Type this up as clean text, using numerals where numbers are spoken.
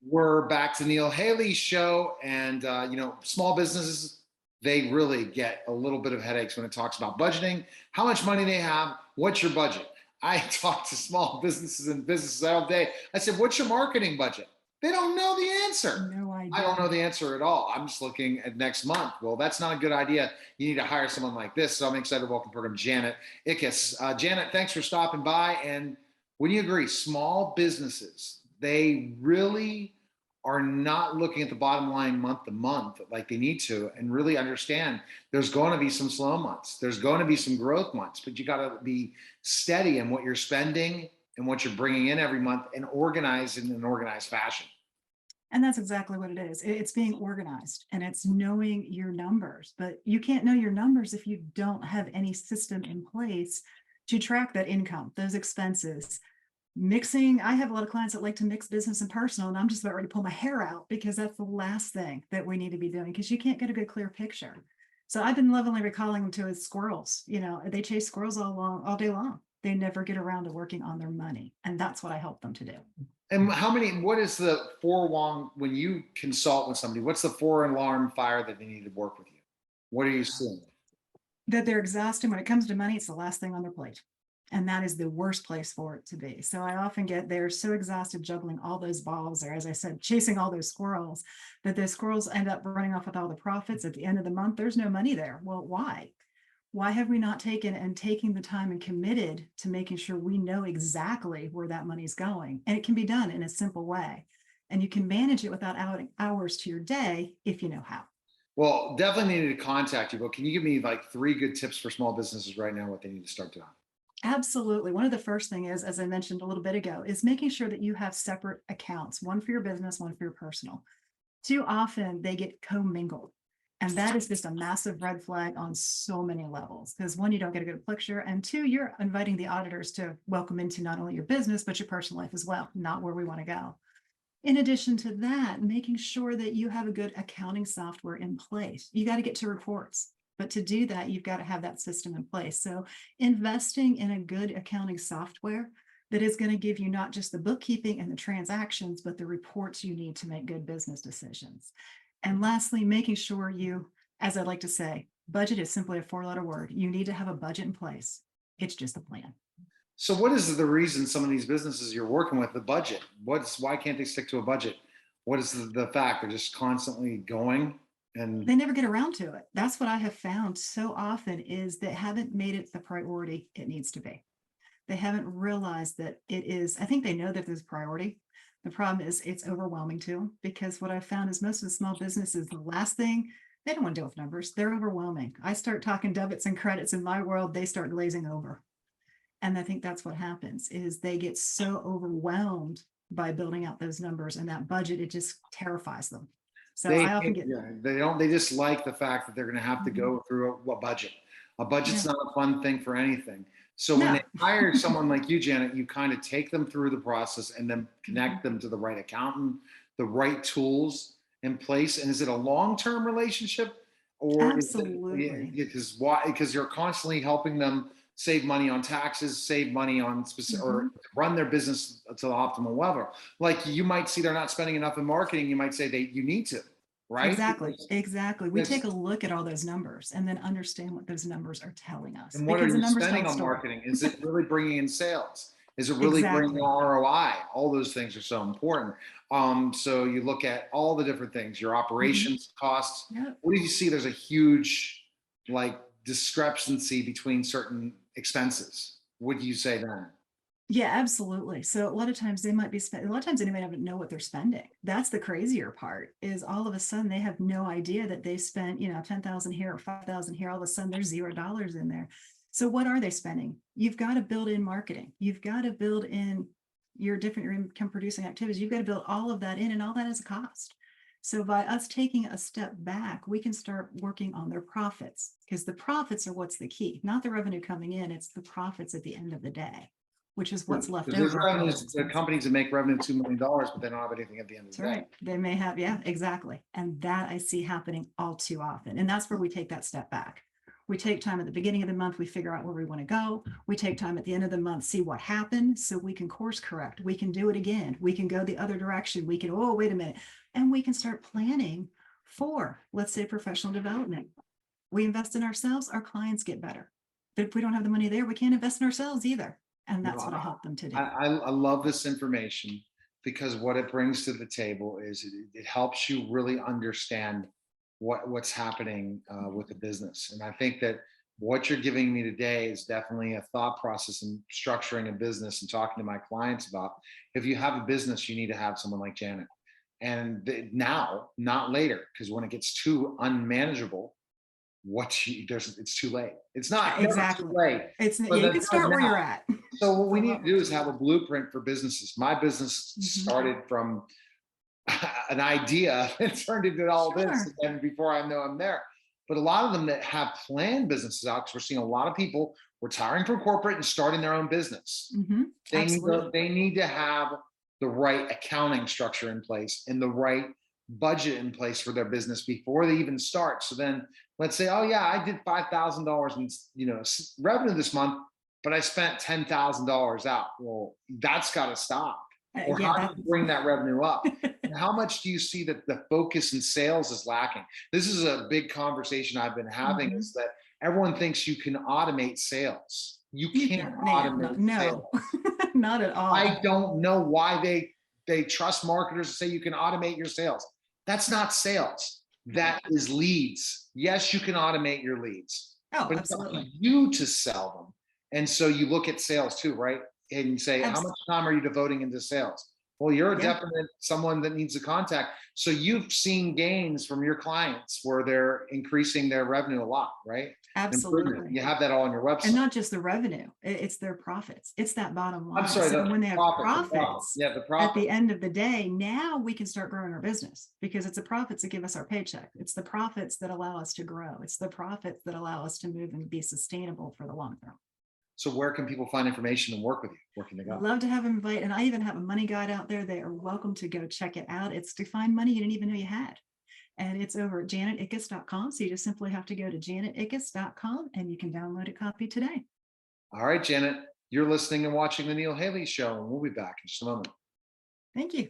We're back to Neil Haley's show, and small businesses, they really get a little bit of headaches when it talks about budgeting, how much money they have, what's your budget. I talk to small businesses and businesses all day. I said, what's your marketing budget? They don't know the answer. No I don't know idea. the answer at all. I'm just looking at next month. Well, that's not a good idea. You need to hire someone like this. So I'm excited to welcome program Janet Ickes. Janet, thanks for stopping by. And wouldn't you agree, small businesses, they really are not looking at the bottom line month to month like they need to, and really understand there's going to be some slow months. There's going to be some growth months, but you got to be steady in what you're spending and what you're bringing in every month and organized in an organized fashion. And that's exactly what it is. It's being organized and it's knowing your numbers, but you can't know your numbers if you don't have any system in place to track that income, those expenses. Mixing, I have a lot of clients that like to mix business and personal, and I'm just about ready to pull my hair out because that's the last thing that we need to be doing because you can't get a good, clear picture. So I've been lovingly recalling them to as squirrels. They chase squirrels all day long. They never get around to working on their money. And that's what I help them to do. And what is the when you consult with somebody, what's the four alarm fire that they need to work with you? What are you seeing? That they're exhausted when it comes to money. It's the last thing on their plate. And that is the worst place for it to be. So I often get they're so exhausted juggling all those balls, or as I said, chasing all those squirrels, that those squirrels end up running off with all the profits at the end of the month. There's no money there. Well, why? Why have we not taking the time and committed to making sure we know exactly where that money's going? And it can be done in a simple way. And you can manage it without adding hours to your day if you know how. Well, definitely needed to contact you, but can you give me like three good tips for small businesses right now, what they need to start doing? Absolutely. One of the first thing is, as I mentioned a little bit ago, is making sure that you have separate accounts, one for your business, one for your personal. Too often they get commingled. And that is just a massive red flag on so many levels. Because one, you don't get a good picture. And two, you're inviting the auditors to welcome into not only your business, but your personal life as well, not where we want to go. In addition to that, making sure that you have a good accounting software in place. You got to get to reports. But to do that, you've got to have that system in place. So investing in a good accounting software that is going to give you not just the bookkeeping and the transactions, but the reports you need to make good business decisions. And lastly, making sure you, as I like to say, budget is simply a four-letter word. You need to have a budget in place. It's just a plan. So what is the reason some of these businesses you're working with, the budget? Why can't they stick to a budget? What is the fact? They're just constantly going and They never get around to it. That's what I have found so often is they haven't made it the priority it needs to be. They haven't realized that it is, I think they know that there's a priority. The problem is it's overwhelming to them because what I found is most of the small businesses, the last thing, they don't want to deal with numbers. They're overwhelming. I start talking debits and credits in my world, they start glazing over. And I think that's what happens is they get so overwhelmed by building out those numbers and that budget, it just terrifies them. So they I often get, yeah, they just like the fact that they're going to have to mhm, go through a budget. A budget's yeah, not a fun thing for anything. So when no. they hire someone like you, Janet, you kind of take them through the process and then connect Mhm. them to the right accountant, the right tools in place. And is it a long-term relationship, or is it Absolutely. because why? Because you're constantly helping them save money on taxes, save money on specific, or Mhm. run their business to the optimal level. Like you might see they're not spending enough in marketing. You might say you need to, right? Exactly, exactly. We take Because a look at all those numbers and then understand what those numbers are telling us and what are because the you numbers tell spending a on story. marketing? Is it really bringing in sales? Is it really bringing Exactly. ROI? All those things are so important. So you look at all the different things, your Mhm. operations costs. Yep. What do you see? There's a huge like discrepancy between certain expenses. What do you say then? Yeah, absolutely. So a lot of times they might be spending, a lot of times they might not even know what they're spending. That's the crazier part is all of a sudden they have no idea that they spent, 10,000 here or 5,000 here. All of a sudden there's $0 in there. So what are they spending? You've got to build in marketing. You've got to build in your income producing activities. You've got to build all of that in and all that is a cost. So by us taking a step back, we can start working on their profits because the profits are what's the key, not the revenue coming in. It's the profits at the end of the day, which is what's left Because there's over after all those revenues, there are expenses. companies that make revenue $2 million, but they don't have anything at the end of That's the day. right. They may have, yeah, exactly. And that I see happening all too often. And that's where we take that step back. We take time at the beginning of the month, we figure out where we want to go. We take time at the end of the month, see what happened, so we can course correct. We can do it again. We can go the other direction. We can, oh, wait a minute. And we can start planning for, let's say, professional development. We invest in ourselves, our clients get better. But if we don't have the money there, we can't invest in ourselves either. And that's what I help them to do. I love this information, because what it brings to the table is it helps you really understand what's happening with the business. And I think that what you're giving me today is definitely a thought process in structuring a business and talking to my clients about. If you have a business, you need to have someone like Janet. And now, not later, because when it gets too unmanageable, it's too late. It's not Exactly. too late. It's you can start where you're at. So what we need to do is have a blueprint for businesses. My business started from an idea and turned into all this, and before I know I'm there. But a lot of them that have planned businesses out, because we're seeing a lot of people retiring from corporate and starting their own business. They need to have the right accounting structure in place and the right budget in place for their business before they even start. So then let's say, oh yeah, I did $5,000 in revenue this month, but I spent $10,000 out. Well, that's got to stop. Or how do you bring that revenue up? And how much do you see that the focus in sales is lacking? This is a big conversation I've been having, is that everyone thinks you can automate sales. You can't automate sales. Not at all. I don't know why they trust marketers to say you can automate your sales. That's not sales. That is leads. Yes, you can automate your leads, but it's up to you to sell them. And so you look at sales too, right? And say, how much time are you devoting into sales? Well, you're a definite someone that needs a contact. So you've seen gains from your clients where they're increasing their revenue a lot, right? Absolutely. You have that all on your website. And not just the revenue, it's their profits. It's that bottom line. I'm sorry, so when they have profits, the profit. At the end of the day, now we can start growing our business, because it's the profits that give us our paycheck. It's the profits that allow us to grow. It's the profits that allow us to move and be sustainable for the long term. So where can people find information and work with you? Where can they go? I'd love to have them invite. And I even have a money guide out there. They are welcome to go check it out. It's to find money you didn't even know you had. And it's over at janetickes.com. So you just simply have to go to janetickes.com and you can download a copy today. All right, Janet, you're listening and watching the Neil Haley Show, and we'll be back in just a moment. Thank you.